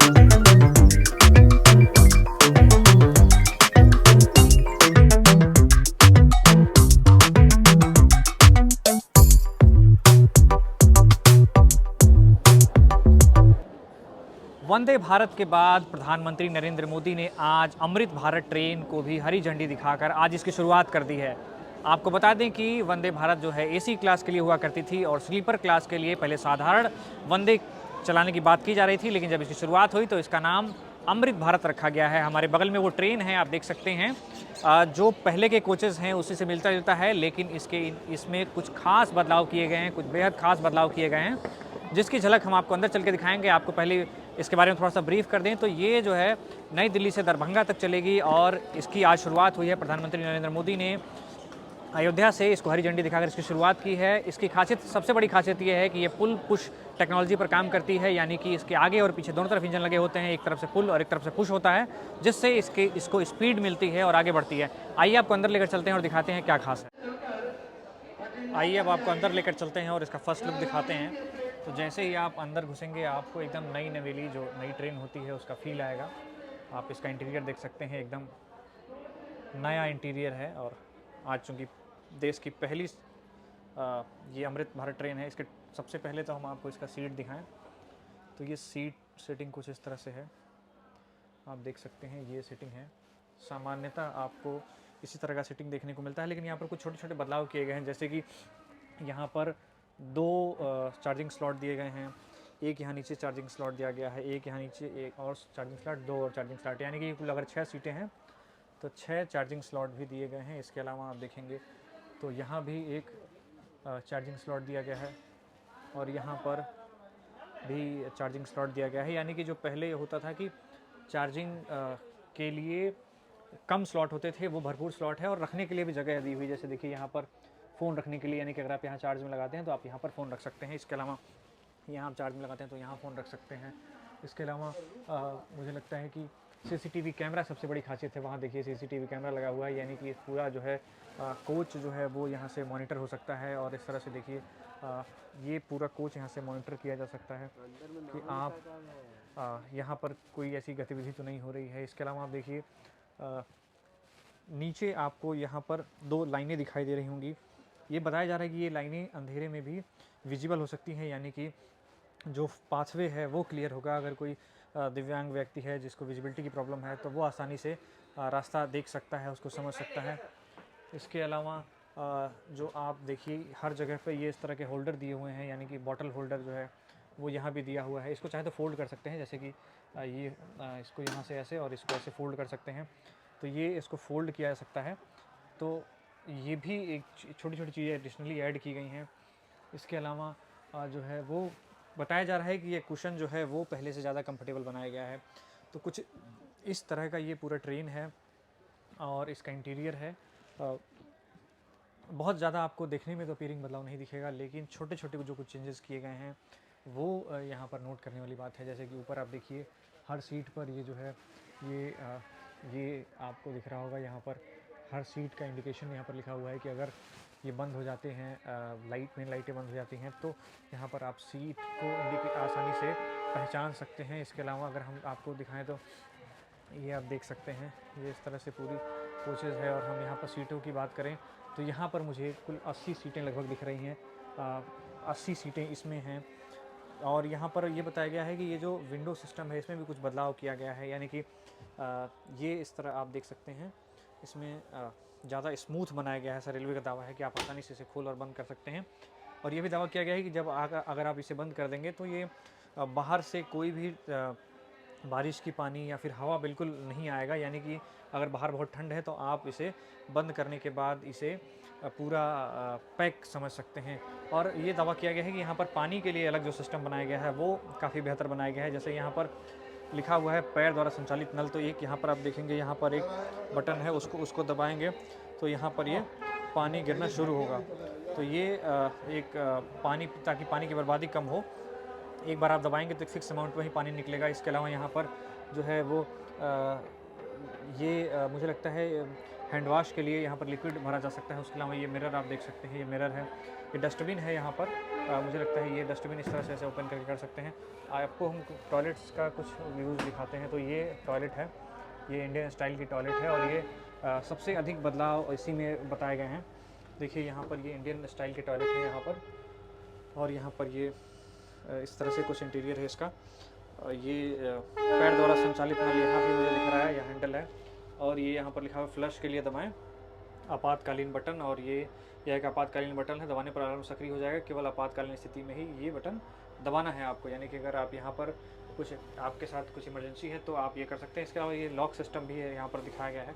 वंदे भारत के बाद प्रधानमंत्री नरेंद्र मोदी ने आज अमृत भारत ट्रेन को भी हरी झंडी दिखाकर आज इसकी शुरुआत कर दी है। आपको बता दें कि वंदे भारत जो है एसी क्लास के लिए हुआ करती थी और स्लीपर क्लास के लिए पहले साधारण वंदे चलाने की बात की जा रही थी, लेकिन जब इसकी शुरुआत हुई तो इसका नाम अमृत भारत रखा गया है। हमारे बगल में वो ट्रेन है, आप देख सकते हैं, जो पहले के कोचेज़ हैं उसी से मिलता जुलता है, लेकिन इसमें कुछ खास बदलाव किए गए हैं, कुछ बेहद खास बदलाव किए गए हैं, जिसकी झलक हम आपको अंदर चल के दिखाएंगे। आपको पहले इसके बारे में थोड़ा सा ब्रीफ कर दें तो ये जो है नई दिल्ली से दरभंगा तक चलेगी और इसकी आज शुरुआत हुई है। प्रधानमंत्री नरेंद्र मोदी ने अयोध्या से इसको हरी झंडी दिखाकर इसकी शुरुआत की है। इसकी खासियत, सबसे बड़ी खासियत ये है कि ये पुल पुश टेक्नोलॉजी पर काम करती है, यानी कि इसके आगे और पीछे दोनों तरफ इंजन लगे होते हैं। एक तरफ से पुल और एक तरफ से पुश होता है, जिससे इसको स्पीड मिलती है और आगे बढ़ती है। आइए आपको अंदर लेकर चलते हैं और दिखाते हैं क्या खास है। आइए अब आपको अंदर लेकर चलते हैं और इसका फर्स्ट लुक दिखाते हैं। तो जैसे ही आप अंदर घुसेंगे आपको एकदम नई नवेली जो नई ट्रेन होती है उसका फील आएगा। आप इसका इंटीरियर देख सकते हैं, एकदम नया इंटीरियर है। और आज चूँकि देश की पहली ये अमृत भारत ट्रेन है, इसके सबसे पहले तो हम आपको इसका सीट दिखाएं। तो ये सीटिंग कुछ इस तरह से है, आप देख सकते हैं, ये सीटिंग है। सामान्यतः आपको इसी तरह का सीटिंग देखने को मिलता है, लेकिन यहाँ पर कुछ छोटे छोटे बदलाव किए गए हैं, जैसे कि यहाँ पर 2 चार्जिंग स्लॉट दिए गए हैं। एक यहाँ नीचे चार्जिंग स्लॉट दिया गया है, एक यहाँ नीचे एक और चार्जिंग स्लॉट, 2 और चार्जिंग स्लॉट, यानी कि कुल अगर 6 सीटें हैं तो 6 चार्जिंग स्लॉट भी दिए गए हैं। इसके अलावा आप देखेंगे तो यहाँ भी एक चार्जिंग स्लॉट दिया गया है और यहाँ पर भी चार्जिंग स्लॉट दिया गया है, यानी कि जो पहले होता था कि चार्जिंग के लिए कम स्लॉट होते थे, वो भरपूर स्लॉट है और रखने के लिए भी जगह दी हुई। जैसे देखिए यहाँ पर फ़ोन रखने के लिए, यानी कि अगर आप यहाँ चार्ज में लगाते हैं तो आप यहाँ पर फ़ोन रख सकते हैं। इसके अलावा यहाँ आप चार्ज में लगाते हैं तो यहाँ फ़ोन रख सकते हैं। इसके अलावा मुझे लगता है कि सीसीटीवी कैमरा सबसे बड़ी खासियत है। वहाँ देखिए सीसीटीवी कैमरा लगा हुआ है, यानी कि पूरा जो है कोच जो है वो यहाँ से मॉनिटर हो सकता है। और इस तरह से देखिए ये पूरा कोच यहाँ से मॉनिटर किया जा सकता है कि आप यहाँ पर कोई ऐसी गतिविधि तो नहीं हो रही है। इसके अलावा आप देखिए नीचे आपको यहाँ पर 2 लाइनें दिखाई दे रही होंगी। ये बताया जा रहा है कि ये लाइनें अंधेरे में भी विजिबल हो सकती हैं, यानी कि जो पाथवे है वो क्लियर होगा। अगर कोई दिव्यांग व्यक्ति है जिसको विजिबिलिटी की प्रॉब्लम है तो वो आसानी से रास्ता देख सकता है, उसको समझ सकता है। इसके अलावा जो आप देखिए हर जगह पे ये इस तरह के होल्डर दिए हुए हैं, यानी कि बॉटल होल्डर जो है वो यहाँ भी दिया हुआ है। इसको चाहे तो फोल्ड कर सकते हैं, जैसे कि ये इसको यहाँ से ऐसे और इसको ऐसे फोल्ड कर सकते हैं, तो ये इसको फोल्ड किया जा सकता है। तो ये भी एक छोटी छोटी चीज़ें एडिशनली ऐड की गई हैं। इसके अलावा जो है वो बताया जा रहा है कि ये कुशन जो है वो पहले से ज़्यादा कंफर्टेबल बनाया गया है। तो कुछ इस तरह का ये पूरा ट्रेन है और इसका इंटीरियर है। बहुत ज़्यादा आपको देखने में तो अपीयरिंग बदलाव नहीं दिखेगा, लेकिन छोटे छोटे जो कुछ चेंजेस किए गए हैं वो यहाँ पर नोट करने वाली बात है। जैसे कि ऊपर आप देखिए हर सीट पर ये जो है ये आपको दिख रहा होगा, यहाँ पर हर सीट का इंडिकेशन यहाँ पर लिखा हुआ है कि अगर ये बंद हो जाते हैं, मेन लाइटें बंद हो जाती हैं, तो यहाँ पर आप सीट को आसानी से पहचान सकते हैं। इसके अलावा अगर हम आपको दिखाएं तो ये आप देख सकते हैं, ये इस तरह से पूरी कोचेज़ है। और हम यहाँ पर सीटों की बात करें तो यहाँ पर मुझे कुल 80 सीटें लगभग दिख रही हैं, 80 सीटें इसमें हैं। और यहाँ पर ये बताया गया है कि ये जो विंडो सिस्टम है इसमें भी कुछ बदलाव किया गया है, यानी कि ये इस तरह आप देख सकते हैं, इसमें ज़्यादा स्मूथ बनाया गया है। ऐसा रेलवे का दावा है कि आप आसानी से इसे खोल और बंद कर सकते हैं। और ये भी दावा किया गया है कि जब अगर आप इसे बंद कर देंगे तो ये बाहर से कोई भी बारिश की पानी या फिर हवा बिल्कुल नहीं आएगा, यानी कि अगर बाहर बहुत ठंड है तो आप इसे बंद करने के बाद इसे पूरा पैक समझ सकते हैं। और ये दावा किया गया है कि यहाँ पर पानी के लिए अलग जो सिस्टम बनाया गया है वो काफ़ी बेहतर बनाया गया है। जैसे यहाँ पर लिखा हुआ है पैर द्वारा संचालित नल, तो एक यहाँ पर आप देखेंगे यहाँ पर एक बटन है, उसको दबाएंगे तो यहाँ पर ये पानी गिरना शुरू होगा। तो ये एक पानी, ताकि पानी की बर्बादी कम हो, एक बार आप दबाएंगे तो एक फिक्स अमाउंट में ही पानी निकलेगा। इसके अलावा यहाँ पर जो है वो मुझे लगता है हैंड वॉश के लिए यहाँ पर लिक्विड भरा जा सकता है। उसके अलावा ये मिरर आप देख सकते हैं, ये मिरर है, ये डस्टबिन है यहाँ पर, मुझे लगता है ये डस्टबिन इस तरह से ऐसे ओपन करके कर सकते हैं। आपको हम टॉयलेट्स का कुछ व्यूज़ दिखाते हैं। तो ये टॉयलेट है, ये इंडियन स्टाइल की टॉयलेट है और ये सबसे अधिक बदलाव इसी में बताए गए हैं। देखिए यहाँ पर ये इंडियन स्टाइल के टॉयलेट है यहाँ पर, और यहाँ पर ये इस तरह से कुछ इंटीरियर है इसका। ये पैर द्वारा संचालित नल यहाँ भी मुझे दिख रहा है, यह हैंडल है, और ये यहाँ पर लिखा हुआ है फ्लश के लिए दबाएं आपातकालीन बटन। और ये यह एक आपातकालीन बटन है, दबाने पर अलार्म सक्रिय हो जाएगा। केवल आपातकालीन स्थिति में ही ये बटन दबाना है आपको, यानी कि अगर आप यहाँ पर कुछ आपके साथ कुछ इमरजेंसी है तो आप ये कर सकते हैं। इसके अलावा ये लॉक सिस्टम भी है यहाँ पर दिखाया गया है।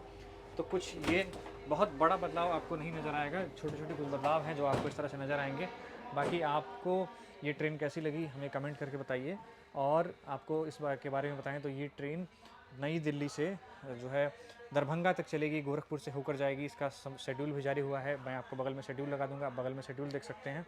तो कुछ ये बहुत बड़ा बदलाव आपको नहीं नज़र आएगा, छोटे छोटे कुछ बदलाव हैं जो आपको इस तरह से नज़र आएंगे। बाकी आपको ये ट्रेन कैसी लगी हमें कमेंट करके बताइए, और आपको इस बार के बारे में बताएं तो ये ट्रेन नई दिल्ली से जो है दरभंगा तक चलेगी, गोरखपुर से होकर जाएगी। इसका शेड्यूल भी जारी हुआ है, मैं आपको बगल में शेड्यूल लगा दूंगा, आप बगल में शेड्यूल देख सकते हैं।